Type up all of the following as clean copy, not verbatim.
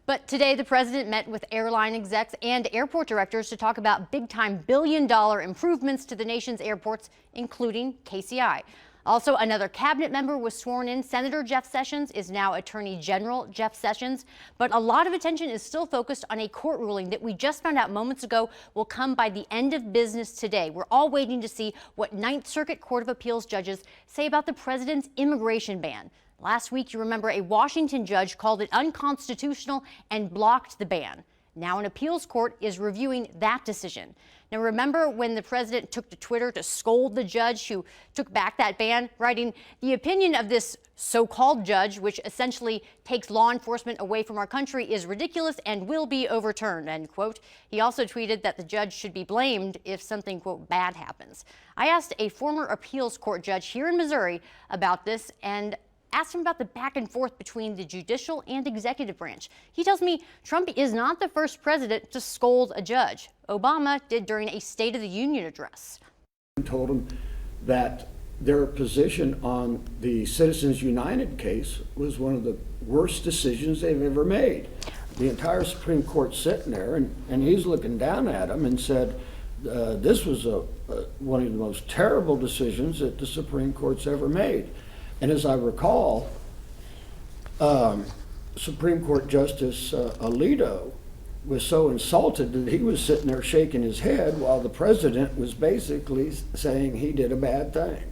But today, the president met with airline execs and airport directors to talk about big-time billion-dollar improvements to the nation's airports, including KCI. Also, another cabinet member was sworn in. Senator Jeff Sessions is now Attorney General Jeff Sessions. But a lot of attention is still focused on a court ruling that we just found out moments ago will come by the end of business today. We're all waiting to see what Ninth Circuit Court of Appeals judges say about the president's immigration ban. Last week, you remember, a Washington judge called it unconstitutional and blocked the ban. Now an appeals court is reviewing that decision. Now, remember when the president took to Twitter to scold the judge who took back that ban, writing, "The opinion of this so-called judge, which essentially takes law enforcement away from our country, is ridiculous and will be overturned," end quote. He also tweeted that the judge should be blamed if something, quote, bad happens. I asked a former appeals court judge here in Missouri about this and asked him about the back and forth between the judicial and executive branch. He tells me Trump is not the first president to scold a judge. Obama did during a State of the Union address. Told him that their position on the Citizens United case was one of the worst decisions they've ever made. The entire Supreme Court sitting there, and he's looking down at him and said, this was one of the most terrible decisions that the Supreme Court's ever made. And as I recall, Supreme Court Justice Alito was so insulted that he was sitting there shaking his head while the president was basically saying he did a bad thing.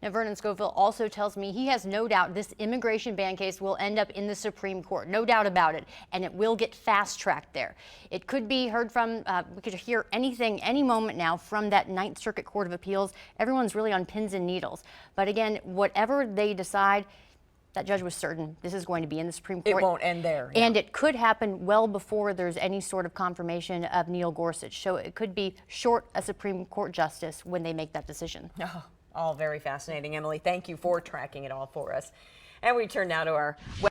Now, Vernon Scoville also tells me he has no doubt this immigration ban case will end up in the Supreme Court. No doubt about it. And it will get fast-tracked there. It could be heard from, we could hear anything any moment now from that Ninth Circuit Court of Appeals. Everyone's really on pins and needles. But again, whatever they decide, that judge was certain this is going to be in the Supreme Court. It won't end there. And it could happen well before there's any sort of confirmation of Neil Gorsuch. So it could be short a Supreme Court justice when they make that decision. Oh, all very fascinating, Emily. Thank you for tracking it all for us. And we turn now to our